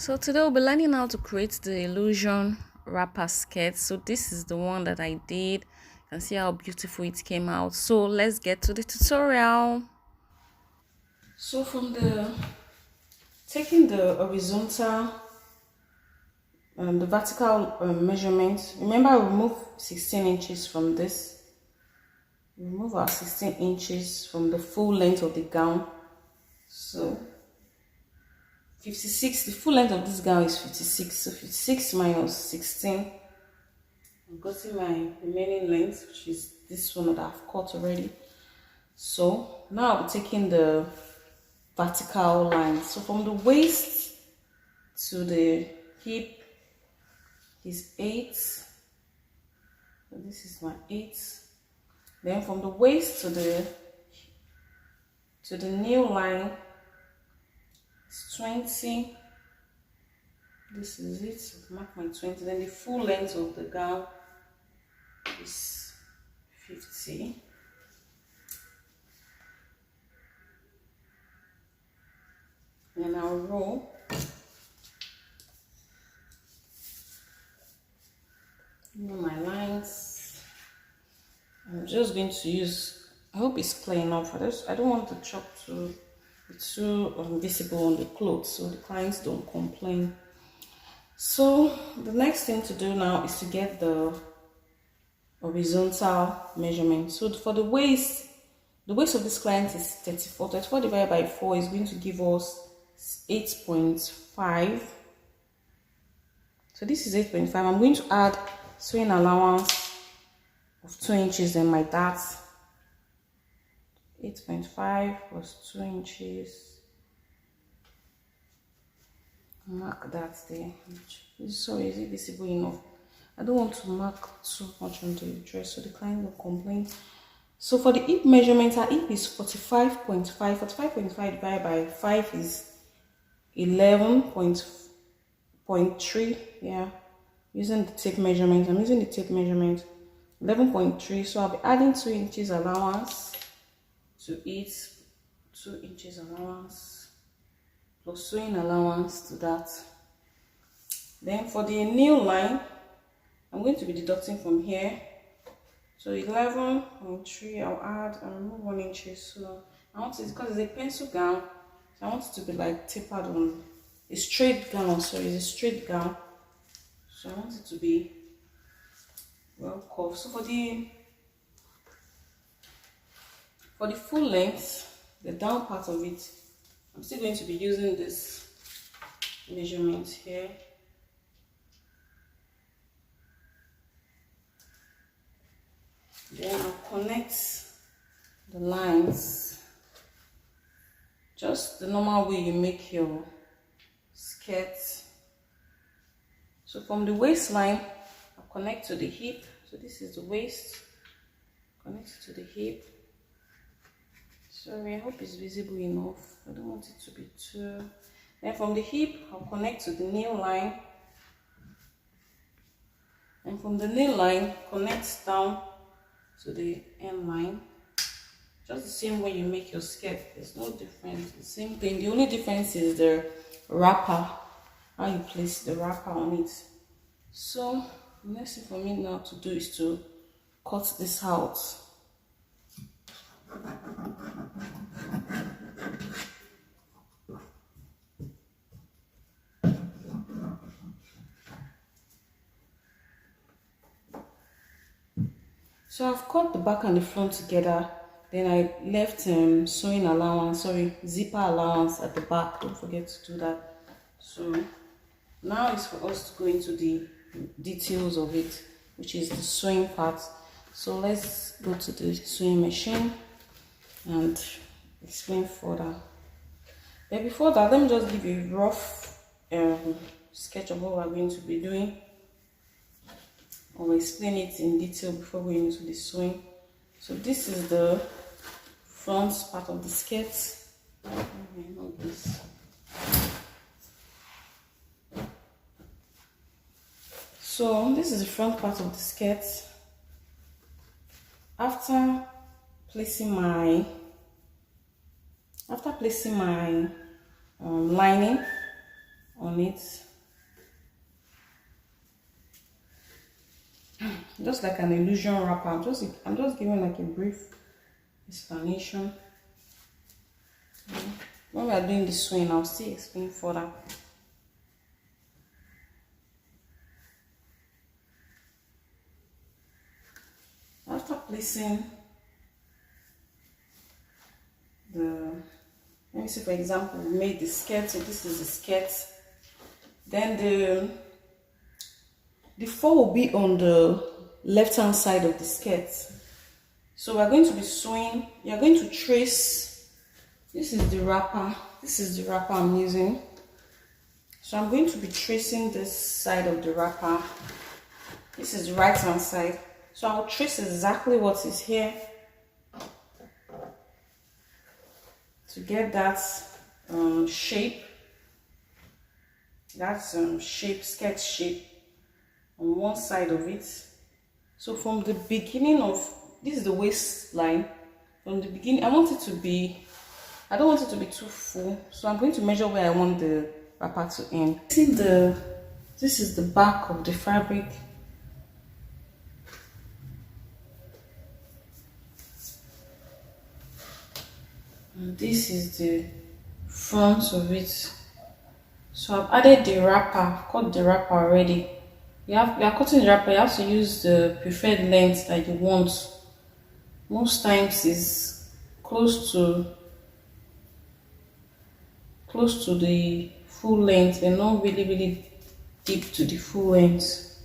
So today we'll be learning how to create the illusion wrapper skirt. So this is the one that I did. You can see how beautiful it came out. So let's get to the tutorial. So from the taking the horizontal the vertical measurement, remember I remove 16 inches from this. Remove our 16 inches from the full length of the gown. So 56, the full length of this gown is 56, so 56 minus 16, I've gotten my remaining length, which is this one that I've cut already. So now I'll be taking the vertical line. So from the waist to the hip is 8, so this is my 8. Then from the waist to the knee line, 20. This is it. Mark my 20. Then the full length of the gown is 50. And I'll roll. My lines. I'm just going to use. I hope it's clear enough. I don't want the chop to too visible on the clothes so the clients don't complain. So the next thing to do now is to get the horizontal measurement. So for the waist of this client is 34. 34 divided by 4 is going to give us 8.5. So this is 8.5. I'm going to add sewing allowance of 2 inches and my dart. 8.5 plus 2 inches. Mark that there. Sorry, is it visible enough? I don't want to mark too much on the dress so the client will complain. So for the hip measurement, our hip is 45.5. 45.5 divided by 5 is 11.3. Yeah, using the tape measurement. I'm using the tape measurement. 11.3. So I'll be adding 2 inches allowance to it, 2 inches allowance plus sewing allowance to that. Then for the nail line, I'm going to be deducting from here. So 11.3, I'll add and remove 1 inch. So I want it because it's a pencil gown, so I want it to be like tapered on a straight gown. Sorry, it's a straight gown, so I want it to be well curved. So for the full length, the down part of it, I'm still going to be using this measurement here. Then I'll connect the lines just the normal way you make your skirt. So from the waistline, I'll connect to the hip. So this is the waist, connect to the hip. Sorry, I hope it's visible enough. I don't want it to be too. Then from the hip, I'll connect to the nail line. And from the nail line, connect down to the end line. Just the same way you make your skirt. There's no difference. The same thing. The only difference is the wrapper. How you place the wrapper on it. So the next thing for me now to do is to cut this out. So I've cut the back and the front together. Then I left sewing allowance, zipper allowance at the back. Don't forget to do that. So now it's for us to go into the details of it, which is the sewing part. So let's go to the sewing machine and explain further. But before that, let me just give you a rough sketch of what we're going to be doing. I'll explain it in detail before going into the sewing. So this is the front part of the skirt. Okay, not this. So this is the front part of the skirt. After placing my lining, on it. Just like an illusion wrapper. I'm just giving like a brief explanation. When we are doing the sewing, I'll still explain further. After placing let me see, for example, we made the skirt, so this is the skirt. Then the four will be on the left hand side of the skirt. So we're going to be sewing, you're going to trace, this is the wrapper, I'm using. So I'm going to be tracing this side of the wrapper. This is the right hand side. So I'll trace exactly what is here to get that shape. That's skirt shape on one side of it. So from the beginning of, this is the waistline. From the beginning, I don't want it to be too full. So I'm going to measure where I want the wrapper to end. This is the back of the fabric. And this is the front of it. So I've added the wrapper, I've cut the wrapper already. You are cutting the wrapper, you have to use the preferred length that you want. Most times is close to the full length, and not really deep to the full length.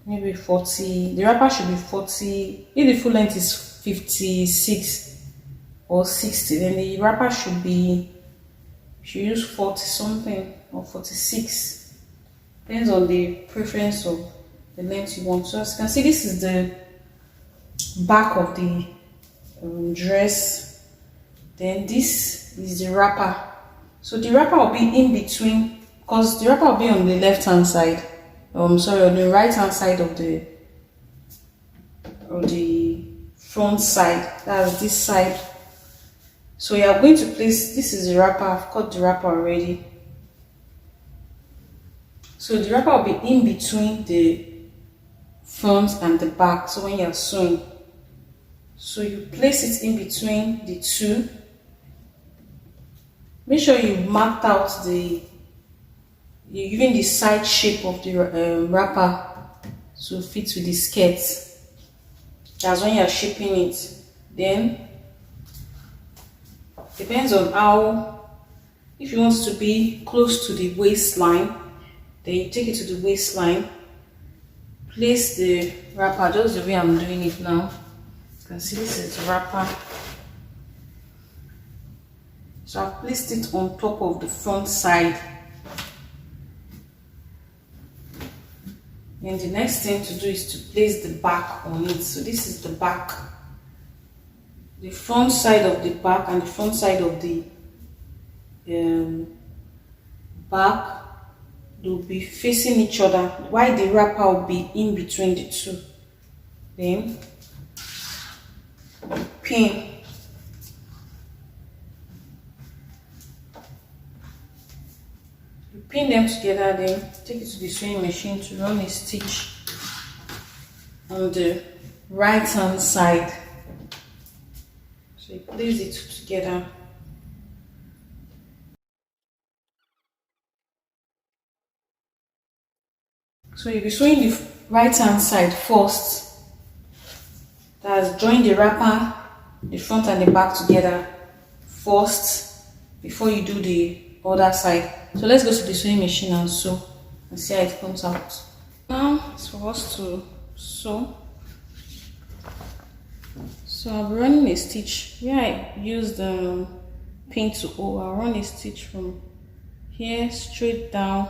Maybe 40. The wrapper should be 40. If the full length is 56 or 60, then the wrapper should use 40 something or 46. Depends on the preference of the length you want. So as you can see, this is the back of the dress. Then this is the wrapper. So the wrapper will be in between, because the wrapper will be on the left hand side. On the right hand side of the front side. That's this side. So you are going to place, this is the wrapper. I've cut the wrapper already. So the wrapper will be in between the front and the back. So when you are sewing, so you place it in between the two. Make sure you marked out you're giving the side shape of the wrapper to fit with the skirt. That's when you're shaping it. Then depends on how, if you want to be close to the waistline, then you take it to the waistline, place the wrapper just the way I'm doing it now. You can see this is the wrapper. So I've placed it on top of the front side. And the next thing to do is to place the back on it. So this is the back. The front side of the back and the front side of the back will be facing each other, while the wrapper will be in between the two. Then pin. You pin them together, then take it to the sewing machine to run a stitch on the right hand side. So you place it together. So you'll be sewing the right hand side first. That's join the wrapper, the front and the back together first before you do the other side. So let's go to the sewing machine and sew and see how it comes out. Now it's for us to sew. So I'll be running a stitch where I use the pin to O. I'll run a stitch from here straight down,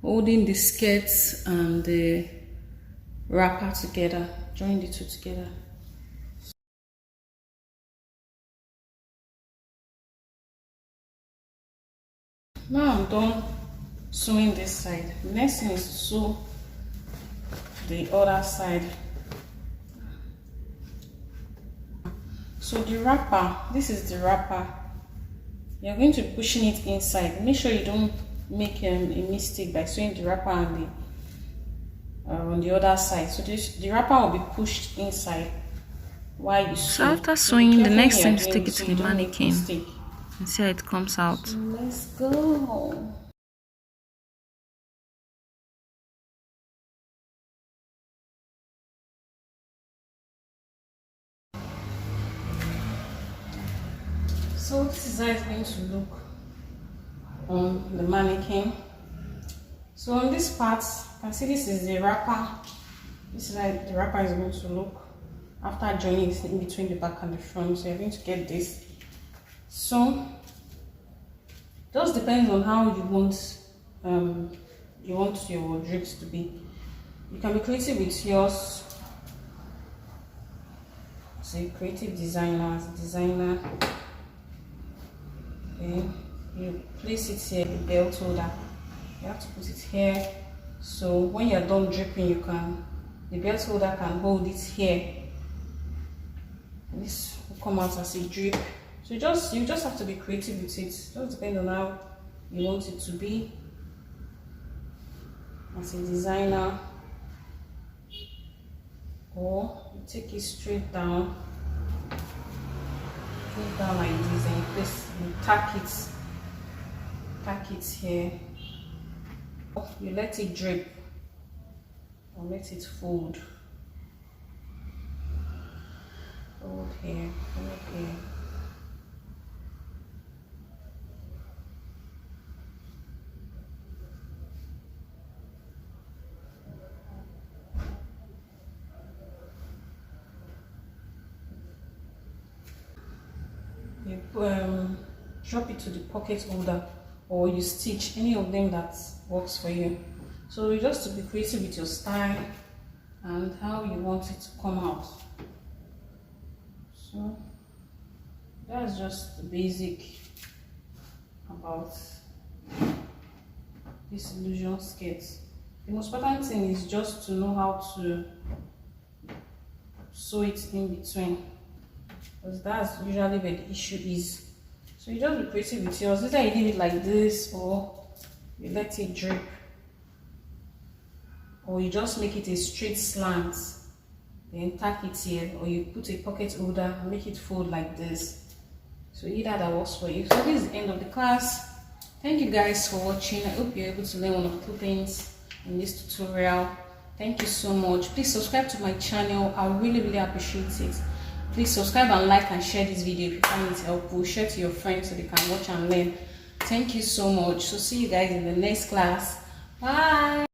holding the skirts and the wrapper together, join the two together. Now I'm done sewing this side. The next thing is to sew the other side. So the wrapper, this is the wrapper. you're going to be pushing it inside. Make sure you don't make a mistake by sewing the wrapper on the other side. So the wrapper will be pushed inside while you sew. So after sewing, the next thing is to take it to the mannequin and see how it comes out. So let's go. So this is how it's going to look on the mannequin. So on this part, you can see this is the wrapper. This is how the wrapper is going to look after joining it in between the back and the front. So you're going to get this. So just depends on how you want your drapes to be. You can be creative with yours. So creative designer. Okay, you place it here, the belt holder. You have to put it here. So when you're done draping, the belt holder can hold it here. And this will come out as a drape. So you just have to be creative with it. Just depends on how you want it to be. As a designer, or you take it straight down like this, and you tack it here. You let it drape or let it fold here, fold here. You drop it to the pocket holder, or you stitch, any of them that works for you. So you just to be creative with your style and how you want it to come out. So that's just the basic about this illusion skirt. The most important thing is just to know how to sew it in between, because that's usually where the issue is. So you just be creative with yours. Either you leave it like this, or you let it drip, or you just make it a straight slant, then tack it here, or you put a pocket holder and make it fold like this. So either that works for you. So this is the end of the class. Thank you guys for watching. I hope you're able to learn one or two things in this tutorial. Thank you so much. Please subscribe to my channel. I really appreciate it. Please subscribe and like and share this video if you find it helpful. Share to your friends so they can watch and learn. Thank you so much. So see you guys in the next class. Bye.